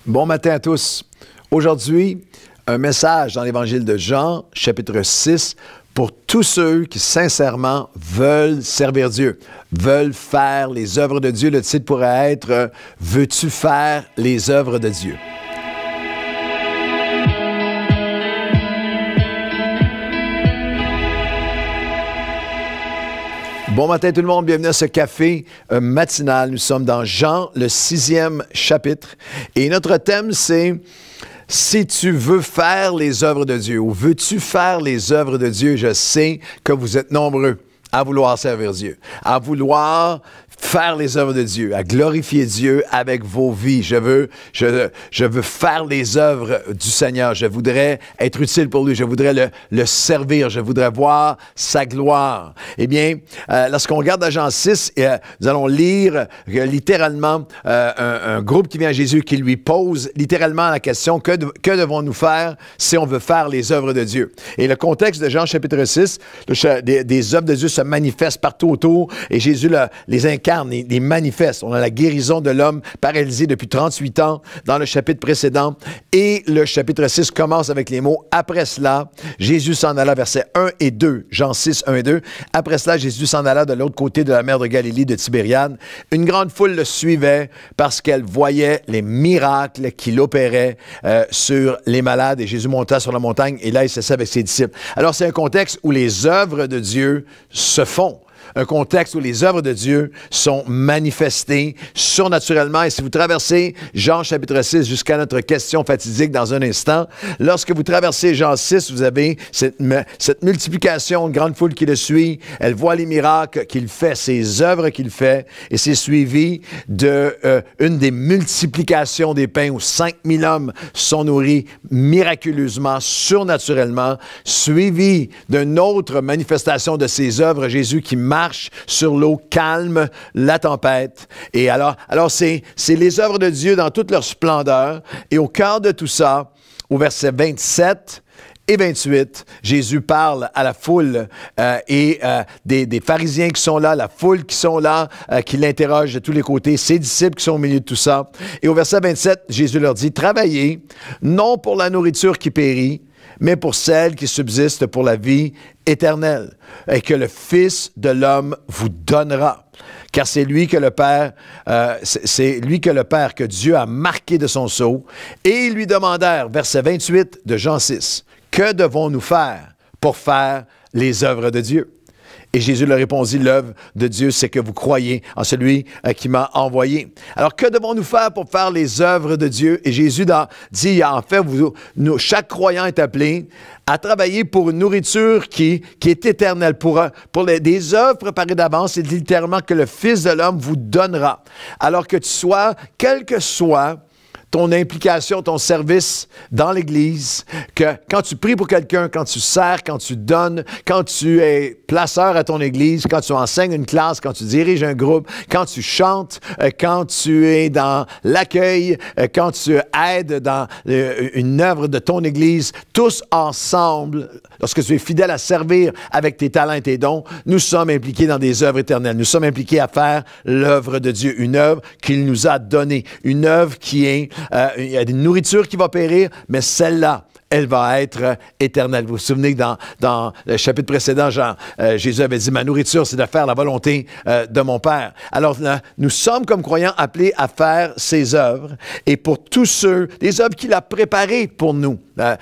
Bon matin à tous. Aujourd'hui, un message dans l'Évangile de Jean, chapitre 6, pour tous ceux qui sincèrement veulent servir Dieu, veulent faire les œuvres de Dieu. Le titre pourrait être « Veux-tu faire les œuvres de Dieu ?» Bon matin tout le monde, bienvenue à ce café matinal. Nous sommes dans Jean, le 6e chapitre. Et notre thème, c'est « Si tu veux faire les œuvres de Dieu » ou « Veux-tu faire les œuvres de Dieu ?» Je sais que vous êtes nombreux à vouloir servir Dieu, à vouloir faire les œuvres de Dieu, à glorifier Dieu avec vos vies. Je veux faire les œuvres du Seigneur. Je voudrais être utile pour lui. Je voudrais le servir. Je voudrais voir sa gloire. Eh bien, lorsqu'on regarde dans Jean 6, nous allons lire littéralement un groupe qui vient à Jésus qui lui pose littéralement la question, que devons-nous faire si on veut faire les œuvres de Dieu? Et le contexte de Jean chapitre 6, des œuvres de Dieu se manifestent partout autour et Jésus les incarne. Les manifeste. On a la guérison de l'homme paralysé depuis 38 ans dans le chapitre précédent. Et le chapitre 6 commence avec les mots « Après cela, Jésus s'en alla » versets 1 et 2. Jean 6, 1 et 2. « Après cela, Jésus s'en alla de l'autre côté de la mer de Galilée de Tibériade. Une grande foule le suivait parce qu'elle voyait les miracles qu'il opérait sur les malades. Et Jésus monta sur la montagne et là, il s'assit avec ses disciples. » Alors, c'est un contexte où les œuvres de Dieu se font. Un contexte où les œuvres de Dieu sont manifestées surnaturellement. Et si vous traversez Jean chapitre 6 jusqu'à notre question fatidique dans un instant, lorsque vous traversez Jean 6, vous avez cette multiplication, une grande foule qui le suit. Elle voit les miracles qu'il fait, ses œuvres qu'il fait, et c'est suivi d'une des multiplications des pains où 5000 hommes sont nourris miraculeusement, surnaturellement, suivi d'une autre manifestation de ses œuvres, Jésus qui marche sur l'eau, calme la tempête. Et alors c'est les œuvres de Dieu dans toute leur splendeur. Et au cœur de tout ça, au verset 27 et 28, Jésus parle à la foule des pharisiens qui sont là, la foule qui sont là, qui l'interrogent de tous les côtés, ses disciples qui sont au milieu de tout ça. Et au verset 27, Jésus leur dit « Travaillez, non pour la nourriture qui périt, mais pour celle qui subsiste pour la vie éternelle, et que le Fils de l'homme vous donnera. Car c'est lui que le Père, que Dieu a marqué de son sceau. Et ils lui demandèrent, verset 28 de Jean 6, « Que devons-nous faire pour faire les œuvres de Dieu? » Et Jésus leur répondit, « L'œuvre de Dieu, c'est que vous croyez en celui qui m'a envoyé. » Alors, que devons-nous faire pour faire les œuvres de Dieu? Et Jésus dit, en fait, chaque croyant est appelé à travailler pour une nourriture qui est éternelle, pour des œuvres préparées d'avance. C'est littéralement que le Fils de l'homme vous donnera. Alors que tu sois, quel que soit ton implication, ton service dans l'Église, que quand tu pries pour quelqu'un, quand tu sers, quand tu donnes, quand tu es placeur à ton Église, quand tu enseignes une classe, quand tu diriges un groupe, quand tu chantes, quand tu es dans l'accueil, quand tu aides dans une œuvre de ton Église, tous ensemble, lorsque tu es fidèle à servir avec tes talents et tes dons, nous sommes impliqués dans des œuvres éternelles. Nous sommes impliqués à faire l'œuvre de Dieu, une œuvre qu'il nous a donnée, une œuvre qui est il y a une nourriture qui va périr, mais celle-là, elle va être éternelle. Vous vous souvenez que dans le chapitre précédent, Jésus avait dit, « Ma nourriture, c'est de faire la volonté de mon Père. » Alors, nous sommes comme croyants appelés à faire ces œuvres. Et pour tous ceux, des œuvres qu'il a préparées pour nous.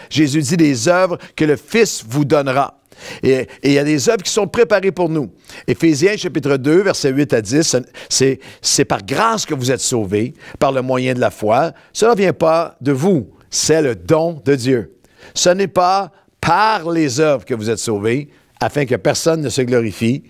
Jésus dit, « Des œuvres que le Fils vous donnera. » Et il y a des œuvres qui sont préparées pour nous. Éphésiens chapitre 2, versets 8 à 10, c'est par grâce que vous êtes sauvés, par le moyen de la foi. Cela ne vient pas de vous, c'est le don de Dieu. Ce n'est pas par les œuvres que vous êtes sauvés, afin que personne ne se glorifie.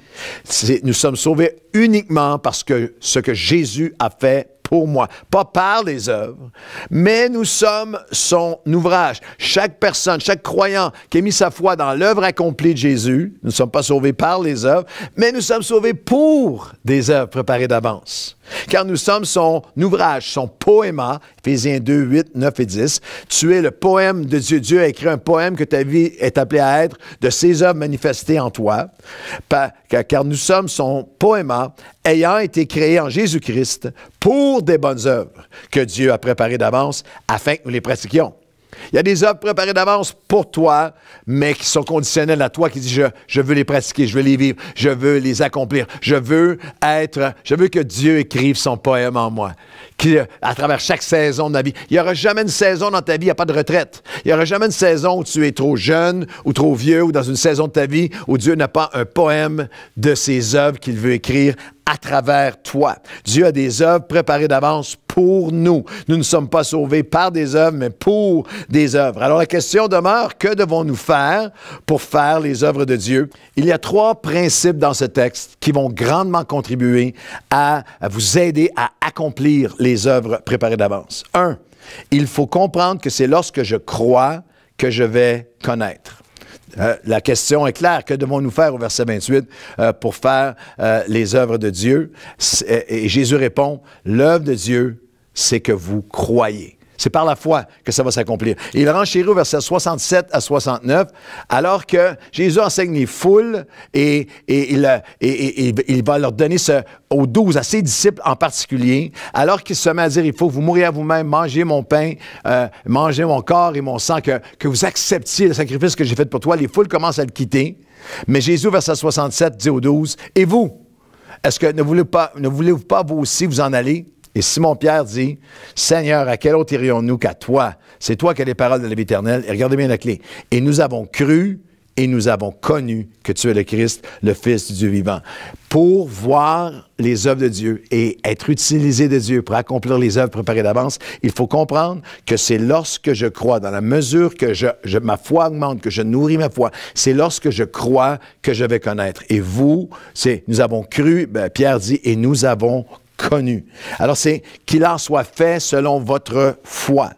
Nous sommes sauvés uniquement parce que ce que Jésus a fait pour moi, pas par les œuvres, mais nous sommes son ouvrage. Chaque personne, chaque croyant qui a mis sa foi dans l'œuvre accomplie de Jésus, nous ne sommes pas sauvés par les œuvres, mais nous sommes sauvés pour des œuvres préparées d'avance. Car nous sommes son ouvrage, son poéma, Éphésiens 2, 8, 9 et 10. Tu es le poème de Dieu. Dieu a écrit un poème que ta vie est appelée à être de ses œuvres manifestées en toi. Car nous sommes son poéma, ayant été créés en Jésus-Christ pour des bonnes œuvres que Dieu a préparées d'avance afin que nous les pratiquions. Il y a des œuvres préparées d'avance pour toi, mais qui sont conditionnelles à toi, qui disent je veux les pratiquer, je veux les vivre, je veux les accomplir, je veux que Dieu écrive son poème en moi, à travers chaque saison de ma vie. Il n'y aura jamais une saison dans ta vie, il n'y a pas de retraite. Il n'y aura jamais une saison où tu es trop jeune ou trop vieux, ou dans une saison de ta vie où Dieu n'a pas un poème de ses œuvres qu'il veut écrire à travers toi. Dieu a des œuvres préparées d'avance pour nous. Nous ne sommes pas sauvés par des œuvres, mais pour des œuvres. Alors la question demeure, que devons-nous faire pour faire les œuvres de Dieu? Il y a 3 principes dans ce texte qui vont grandement contribuer à vous aider à accomplir les œuvres préparées d'avance. 1, il faut comprendre que c'est lorsque je crois que je vais connaître. La question est claire. Que devons-nous faire au verset 28 pour faire les œuvres de Dieu? Et Jésus répond, l'œuvre de Dieu, c'est que vous croyez. C'est par la foi que ça va s'accomplir. Et il renchérit au verset 67 à 69, alors que Jésus enseigne les foules et il va leur donner aux 12, à ses disciples en particulier, alors qu'il se met à dire, il faut que vous mouriez à vous-même, mangez mon pain, mangez mon corps et mon sang, que vous acceptiez le sacrifice que j'ai fait pour toi. Les foules commencent à le quitter. Mais Jésus, au verset 67, dit aux 12, et vous, est-ce que ne voulez-vous pas vous aussi vous en aller? Et Simon-Pierre dit, Seigneur, à quel autre irions-nous qu'à toi? C'est toi qui as les paroles de la vie éternelle. Et regardez bien la clé. Et nous avons cru et nous avons connu que tu es le Christ, le Fils du Dieu vivant. Pour voir les œuvres de Dieu et être utilisé de Dieu pour accomplir les œuvres préparées d'avance, il faut comprendre que c'est lorsque je crois, dans la mesure que ma foi augmente, que je nourris ma foi, c'est lorsque je crois que je vais connaître. Et vous, nous avons cru, Pierre dit, et nous avons connu. Alors, c'est qu'il en soit fait selon votre foi.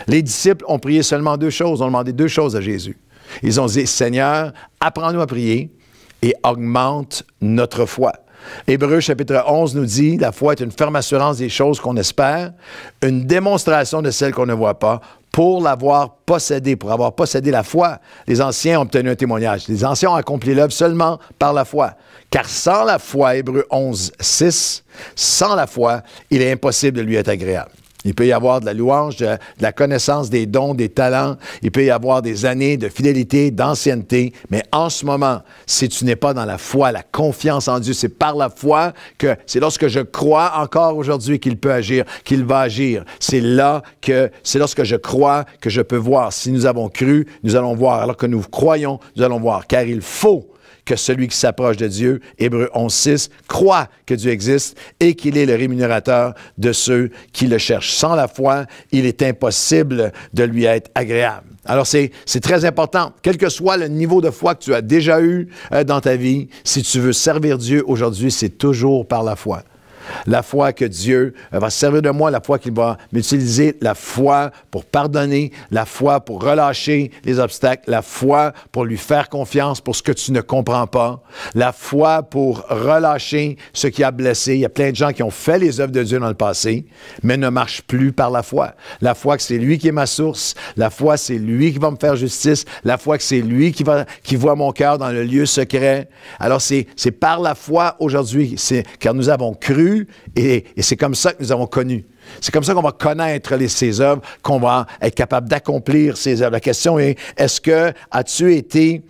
Les disciples ont prié seulement 2 choses, ont demandé 2 choses à Jésus. Ils ont dit, Seigneur, apprends-nous à prier et augmente notre foi. Hébreux chapitre 11 nous dit, la foi est une ferme assurance des choses qu'on espère, une démonstration de celles qu'on ne voit pas, pour l'avoir possédée, pour avoir possédé la foi. Les anciens ont obtenu un témoignage. Les anciens ont accompli l'œuvre seulement par la foi. Car sans la foi, Hébreux 11, 6, sans la foi, il est impossible de lui être agréable. Il peut y avoir de la louange, de la connaissance des dons, des talents. Il peut y avoir des années de fidélité, d'ancienneté. Mais en ce moment, si tu n'es pas dans la foi, la confiance en Dieu, c'est par la foi que c'est lorsque je crois encore aujourd'hui qu'il peut agir, qu'il va agir. C'est lorsque je crois que je peux voir. Si nous avons cru, nous allons voir. Alors que nous croyons, nous allons voir. Car il faut que celui qui s'approche de Dieu, Hébreux 11, 6, croit que Dieu existe et qu'il est le rémunérateur de ceux qui le cherchent. Sans la foi, il est impossible de lui être agréable. Alors, c'est très important. Quel que soit le niveau de foi que tu as déjà eu dans ta vie, si tu veux servir Dieu aujourd'hui, c'est toujours par la foi. La foi que Dieu va se servir de moi, la foi qu'il va m'utiliser, la foi pour pardonner, la foi pour relâcher les obstacles, la foi pour lui faire confiance pour ce que tu ne comprends pas, la foi pour relâcher ce qui a blessé. Il y a plein de gens qui ont fait les œuvres de Dieu dans le passé, mais ne marchent plus par la foi. La foi que c'est lui qui est ma source, la foi c'est lui qui va me faire justice, la foi que c'est lui qui voit mon cœur dans le lieu secret. Alors c'est par la foi aujourd'hui, car nous avons cru, et c'est comme ça que nous avons connu. C'est comme ça qu'on va connaître ses œuvres, qu'on va être capable d'accomplir ses œuvres. La question est, as-tu été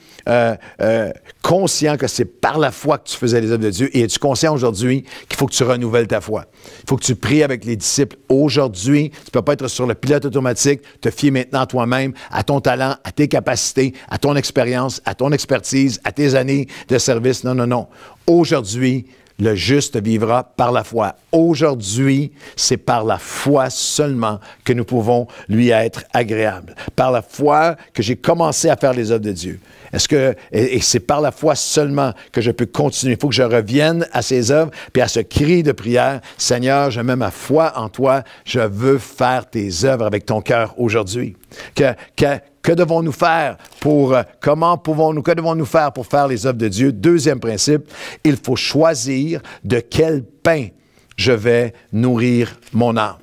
conscient que c'est par la foi que tu faisais les œuvres de Dieu? Et es-tu conscient aujourd'hui qu'il faut que tu renouvelles ta foi? Il faut que tu pries avec les disciples aujourd'hui. Tu ne peux pas être sur le pilote automatique, te fier maintenant à toi-même, à ton talent, à tes capacités, à ton expérience, à ton expertise, à tes années de service. Non, non, non. Aujourd'hui, le juste vivra par la foi. Aujourd'hui, c'est par la foi seulement que nous pouvons lui être agréables. Par la foi que j'ai commencé à faire les œuvres de Dieu. Et c'est par la foi seulement que je peux continuer. Il faut que je revienne à ces œuvres, puis à ce cri de prière. Seigneur, je mets ma foi en toi. Je veux faire tes œuvres avec ton cœur aujourd'hui. Que devons-nous faire que devons-nous faire pour faire les œuvres de Dieu? Deuxième principe, il faut choisir de quel pain je vais nourrir mon âme.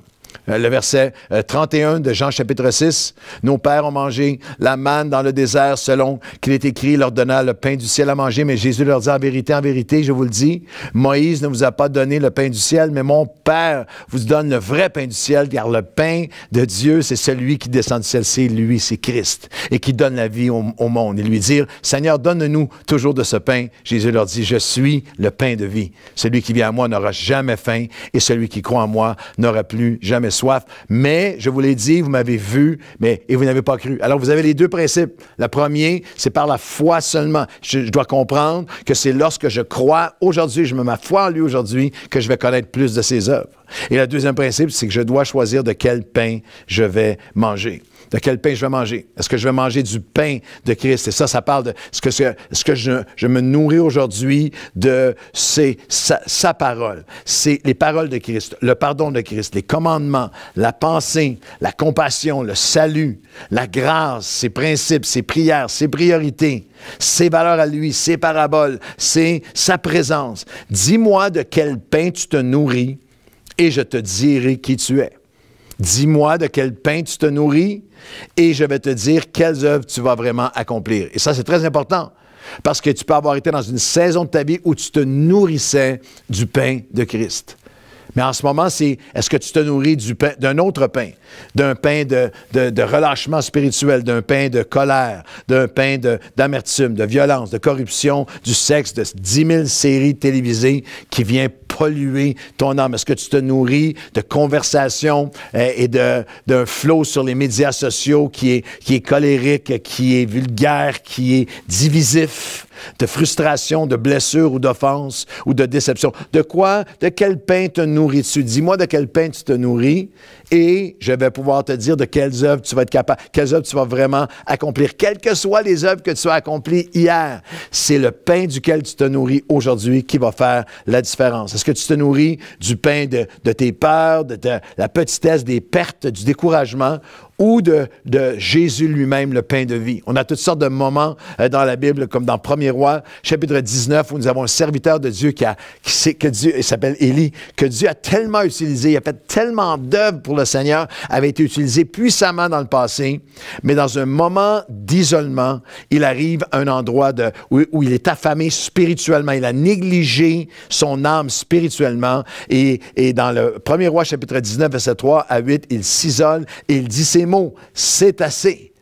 Le verset 31 de Jean chapitre 6, « Nos pères ont mangé la manne dans le désert selon qu'il est écrit, leur donna le pain du ciel à manger. Mais Jésus leur dit, en vérité, je vous le dis, Moïse ne vous a pas donné le pain du ciel, mais mon Père vous donne le vrai pain du ciel, car le pain de Dieu, c'est celui qui descend du ciel, c'est lui, c'est Christ, et qui donne la vie au monde. » Et lui dire, « Seigneur, donne-nous toujours de ce pain. » Jésus leur dit, « Je suis le pain de vie. Celui qui vient à moi n'aura jamais faim, et celui qui croit en moi n'aura plus jamais soif. Mais, je vous l'ai dit, vous m'avez vu, et vous n'avez pas cru. » Alors, vous avez les deux principes. Le premier, c'est par la foi seulement. Je dois comprendre que c'est lorsque je crois aujourd'hui, je mets ma foi en lui aujourd'hui, que je vais connaître plus de ses œuvres. Et le deuxième principe, c'est que je dois choisir de quel pain je vais manger. De quel pain je vais manger? Est-ce que je vais manger du pain de Christ? Et ça parle de est-ce que je me nourris aujourd'hui de sa parole. C'est les paroles de Christ, le pardon de Christ, les commandements, la pensée, la compassion, le salut, la grâce, ses principes, ses prières, ses priorités, ses valeurs à lui, ses paraboles, c'est sa présence. Dis-moi de quel pain tu te nourris et je te dirai qui tu es. Dis-moi de quel pain tu te nourris et je vais te dire quelles œuvres tu vas vraiment accomplir. Et ça, c'est très important parce que tu peux avoir été dans une saison de ta vie où tu te nourrissais du pain de Christ. Mais en ce moment, c'est est-ce que tu te nourris d'un autre pain, d'un pain de relâchement spirituel, d'un pain de colère, d'un pain d'amertume, de violence, de corruption, du sexe, de 10 000 séries télévisées qui viennent polluer ton âme. Est-ce que tu te nourris de conversations et d'un flot sur les médias sociaux qui est colérique, qui est vulgaire, qui est divisif, de frustration, de blessure ou d'offense ou de déception? De quoi? De quel pain te nourris-tu? Dis-moi de quel pain tu te nourris et je vais pouvoir te dire de quelles œuvres tu vas être capable, quelles œuvres tu vas vraiment accomplir. Quelles que soient les œuvres que tu as accomplies hier, c'est le pain duquel tu te nourris aujourd'hui qui va faire la différence. Est-ce que tu te nourris du pain de tes peurs, de la petitesse, des pertes, du découragement, ou de Jésus lui-même, le pain de vie? On a toutes sortes de moments dans la Bible, comme dans 1er Roi, chapitre 19, où nous avons un serviteur de Dieu il s'appelle Élie, que Dieu a tellement utilisé, il a fait tellement d'œuvres pour le Seigneur, avait été utilisé puissamment dans le passé, mais dans un moment d'isolement, il arrive à un endroit où il est affamé spirituellement, il a négligé son âme spirituellement, et dans le 1er Roi, chapitre 19, verset 3 à 8, il s'isole et il dit ces mots, « C'est assez ».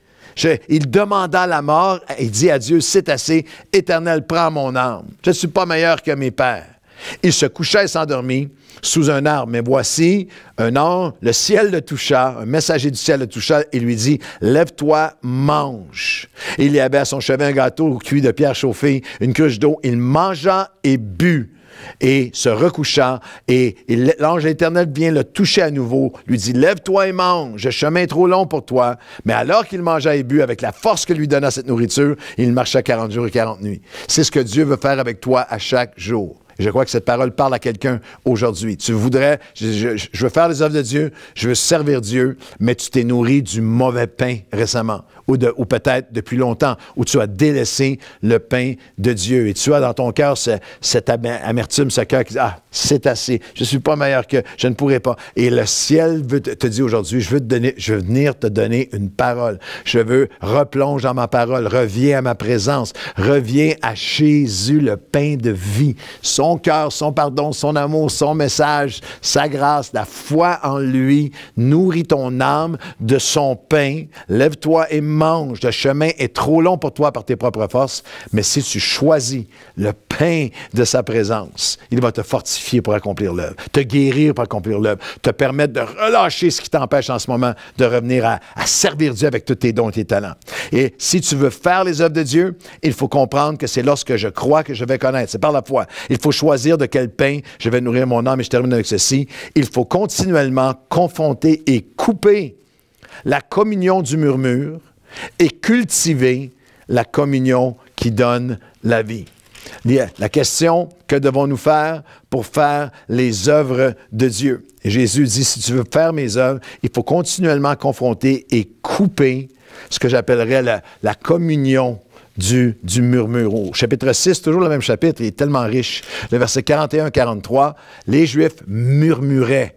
Il demanda la mort, il dit à Dieu, « C'est assez, Éternel, prends mon âme. Je ne suis pas meilleur que mes pères. » Il se coucha et s'endormit sous un arbre. Mais voici, un ange, le ciel le toucha, un messager du ciel le toucha et lui dit, « Lève-toi, mange. » Et il y avait à son chevet un gâteau cuit de pierre chauffée, une cruche d'eau. Il mangea et but. Et se recoucha, et l'ange de l'Éternel vient le toucher à nouveau, lui dit, « Lève-toi et mange, le chemin est trop long pour toi. » Mais alors qu'il mangea et but, avec la force que lui donna cette nourriture, il marcha 40 jours et 40 nuits. C'est ce que Dieu veut faire avec toi à chaque jour. Je crois que cette parole parle à quelqu'un aujourd'hui. Tu voudrais, je veux faire les œuvres de Dieu, je veux servir Dieu, mais tu t'es nourri du mauvais pain récemment, ou peut-être depuis longtemps, où tu as délaissé le pain de Dieu. Et tu as dans ton cœur cette amertume, ce cœur qui dit, « Ah, c'est assez, je ne suis pas meilleur que, je ne pourrai pas. » Et le ciel veut te dire aujourd'hui, je veux venir te donner une parole. Je veux replonge dans ma parole, reviens à ma présence, reviens à Jésus, le pain de vie. Son cœur, son pardon, son amour, son message, sa grâce, la foi en lui, nourris ton âme de son pain, lève-toi et mange. Le chemin est trop long pour toi par tes propres forces, mais si tu choisis le pain de sa présence, il va te fortifier pour accomplir l'œuvre, te guérir pour accomplir l'œuvre, te permettre de relâcher ce qui t'empêche en ce moment de revenir à servir Dieu avec tous tes dons et tes talents. Et si tu veux faire les œuvres de Dieu, il faut comprendre que c'est lorsque je crois que je vais connaître. C'est par la foi. Il faut choisir de quel pain je vais nourrir mon âme, et je termine avec ceci. Il faut continuellement confronter et couper la communion du murmure et cultiver la communion qui donne la vie. La question, que devons-nous faire pour faire les œuvres de Dieu? Et Jésus dit, si tu veux faire mes œuvres, il faut continuellement confronter et couper ce que j'appellerais la communion du murmure. Au chapitre 6, toujours le même chapitre, il est tellement riche. Le verset 41-43, les Juifs murmuraient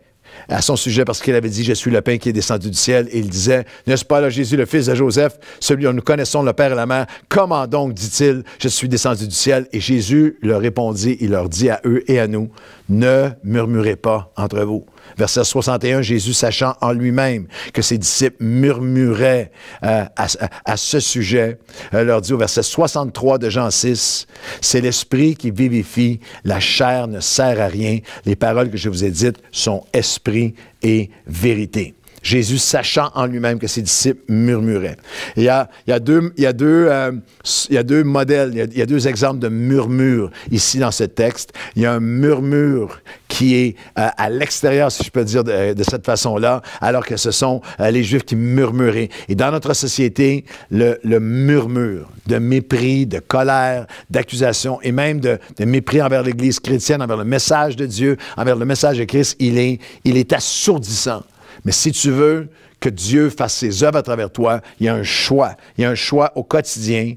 à son sujet parce qu'il avait dit « Je suis le pain qui est descendu du ciel » et il disait « N'est-ce pas là Jésus, le fils de Joseph, celui dont nous connaissons le Père et la Mère? Comment donc, dit-il, je suis descendu du ciel? » Et Jésus leur répondit, il leur dit à eux et à nous « Ne murmurez pas entre vous. » Verset 61, Jésus, sachant en lui-même que ses disciples murmuraient à ce sujet, leur dit au verset 63 de Jean 6, « C'est l'esprit qui vivifie, la chair ne sert à rien. Les paroles que je vous ai dites sont esprit et vérité. » Jésus, sachant en lui-même que ses disciples murmuraient. Il y a deux modèles, il y a deux exemples de murmures ici dans ce texte. Il y a un murmure qui est à l'extérieur, si je peux dire de cette façon-là, alors que ce sont les Juifs qui murmuraient. Et dans notre société, le murmure de mépris, de colère, d'accusation et même de mépris envers l'Église chrétienne, envers le message de Dieu, envers le message de Christ, il est assourdissant. Mais si tu veux que Dieu fasse ses œuvres à travers toi, il y a un choix. Il y a un choix au quotidien.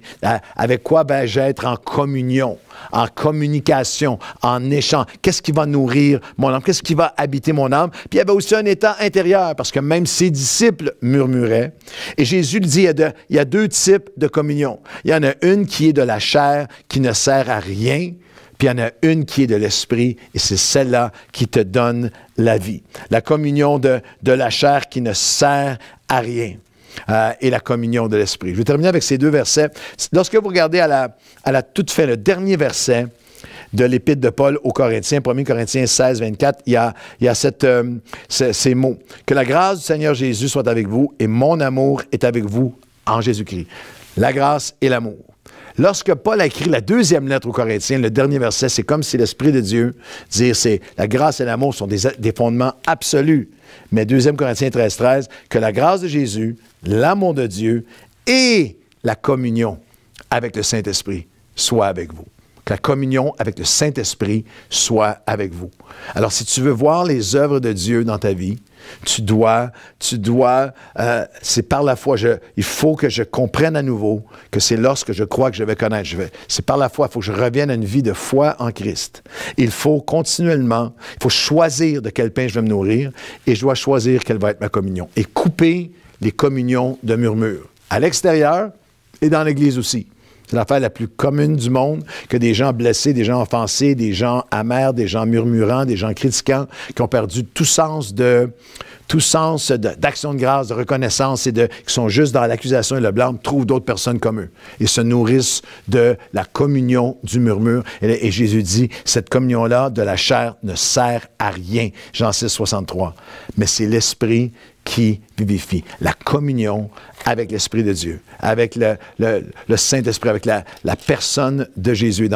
Avec quoi vais-je être en communion, en communication, en échange? Qu'est-ce qui va nourrir mon âme? Qu'est-ce qui va habiter mon âme? Puis il y avait aussi un état intérieur, parce que même ses disciples murmuraient. Et Jésus le dit, il y a deux types de communion. Il y en a une qui est de la chair, qui ne sert à rien. Puis il y en a une qui est de l'esprit, et c'est celle-là qui te donne la vie. La communion de la chair qui ne sert à rien. Et la communion de l'esprit. Je vais terminer avec ces deux versets. Lorsque vous regardez à la toute fin, le dernier verset de l'Épître de Paul aux Corinthiens, 1 Corinthiens 16, 24, il y a ces mots. « Que la grâce du Seigneur Jésus soit avec vous, et mon amour est avec vous en Jésus-Christ. » La grâce et l'amour. Lorsque Paul a écrit la deuxième lettre aux Corinthiens, le dernier verset, c'est comme si l'Esprit de Dieu, la grâce et l'amour sont des fondements absolus. Mais 2 Corinthiens 13, 13, que la grâce de Jésus, l'amour de Dieu et la communion avec le Saint-Esprit soient avec vous. Que la communion avec le Saint-Esprit soit avec vous. Alors, si tu veux voir les œuvres de Dieu dans ta vie, c'est par la foi, il faut que je comprenne à nouveau que c'est lorsque je crois que je vais connaître. C'est par la foi, il faut que je revienne à une vie de foi en Christ. Il faut continuellement, il faut choisir de quel pain je vais me nourrir et je dois choisir quelle va être ma communion. Et couper les communions de murmure, à l'extérieur et dans l'Église aussi. C'est l'affaire la plus commune du monde, que des gens blessés, des gens offensés, des gens amers, des gens murmurants, des gens critiquants, qui ont perdu tout sens d'action de grâce, de reconnaissance et qui sont juste dans l'accusation et le blâme, trouvent d'autres personnes comme eux et se nourrissent de la communion du murmure. Et Jésus dit, cette communion-là de la chair ne sert à rien. Jean 6, 63. Mais c'est l'Esprit qui vivifie. La communion avec l'Esprit de Dieu, avec le Saint-Esprit, avec la personne de Jésus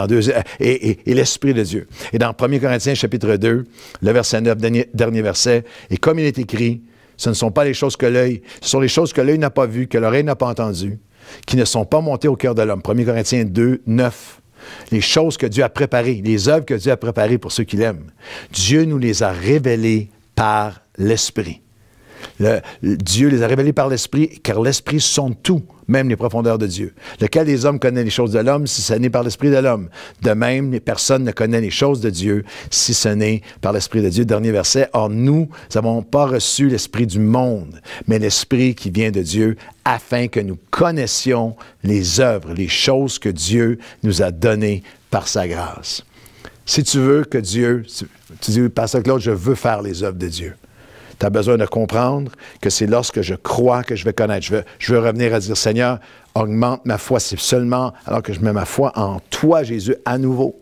et l'Esprit de Dieu. Et dans 1 Corinthiens chapitre 2, le verset 9, dernier verset, « Et comme il est écrit, ce ne sont pas les choses que l'œil, ce sont les choses que l'œil n'a pas vues, que l'oreille n'a pas entendues, qui ne sont pas montées au cœur de l'homme. » 1 Corinthiens 2, 9. Les choses que Dieu a préparées, les œuvres que Dieu a préparées pour ceux qui l'aiment. Dieu nous les a révélées par l'Esprit. Dieu les a révélés par l'Esprit, car l'Esprit sonde tout, même les profondeurs de Dieu. Lequel des hommes connaît les choses de l'homme si ce n'est par l'Esprit de l'homme? De même, personne ne connaît les choses de Dieu si ce n'est par l'Esprit de Dieu. Dernier verset. Or, nous n'avons pas reçu l'Esprit du monde, mais l'Esprit qui vient de Dieu, afin que nous connaissions les œuvres, les choses que Dieu nous a données par sa grâce. Si tu veux que Dieu, tu dis, Pasteur Claude, je veux faire les œuvres de Dieu. Tu as besoin de comprendre que c'est lorsque je crois que je vais connaître. Je veux revenir à dire, Seigneur, augmente ma foi. C'est seulement alors que je mets ma foi en toi, Jésus, à nouveau,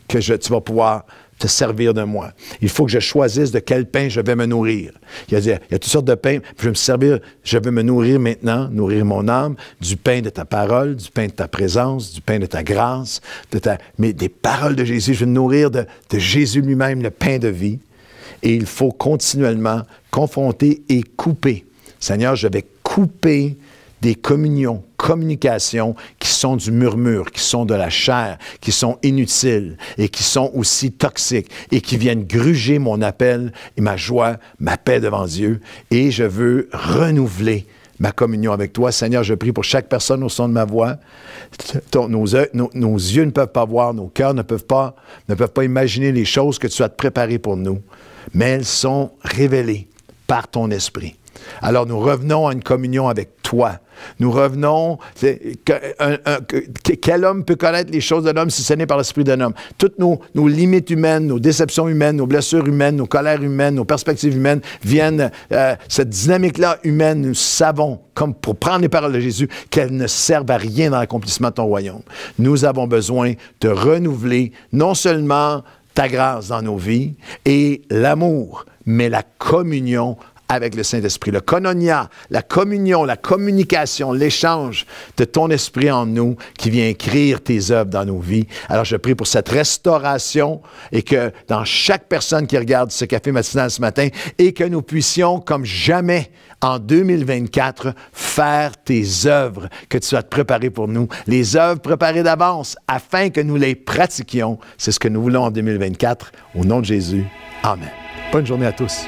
que tu vas pouvoir te servir de moi. Il faut que je choisisse de quel pain je vais me nourrir. Il y a toutes sortes de pains. Je vais me servir, je vais me nourrir maintenant, nourrir mon âme, du pain de ta parole, du pain de ta présence, du pain de ta grâce, mais des paroles de Jésus. Je vais me nourrir de Jésus lui-même, le pain de vie. Et il faut continuellement confronter et couper. Seigneur, je vais couper des communications qui sont du murmure, qui sont de la chair, qui sont inutiles et qui sont aussi toxiques et qui viennent gruger mon appel et ma joie, ma paix devant Dieu. Et je veux renouveler ma communion avec toi. Seigneur, je prie pour chaque personne au son de ma voix. Nos yeux ne peuvent pas voir, nos cœurs ne peuvent pas imaginer les choses que tu as préparées pour nous, mais elles sont révélées par ton esprit. Alors, nous revenons à une communion avec toi. Nous revenons... Quel homme peut connaître les choses d'un homme si ce n'est par l'esprit d'un homme? Toutes nos limites humaines, nos déceptions humaines, nos blessures humaines, nos colères humaines, nos perspectives humaines viennent... cette dynamique-là humaine, nous savons, comme pour prendre les paroles de Jésus, qu'elles ne servent à rien dans l'accomplissement de ton royaume. Nous avons besoin de renouveler non seulement ta grâce dans nos vies et l'amour, mais la communion avec le Saint-Esprit. Le koinonia, la communion, la communication, l'échange de ton esprit en nous qui vient écrire tes œuvres dans nos vies. Alors, je prie pour cette restauration et que dans chaque personne qui regarde ce café matinal ce matin et que nous puissions, comme jamais en 2024, faire tes œuvres que tu as préparées pour nous, les œuvres préparées d'avance afin que nous les pratiquions. C'est ce que nous voulons en 2024. Au nom de Jésus. Amen. Bonne journée à tous.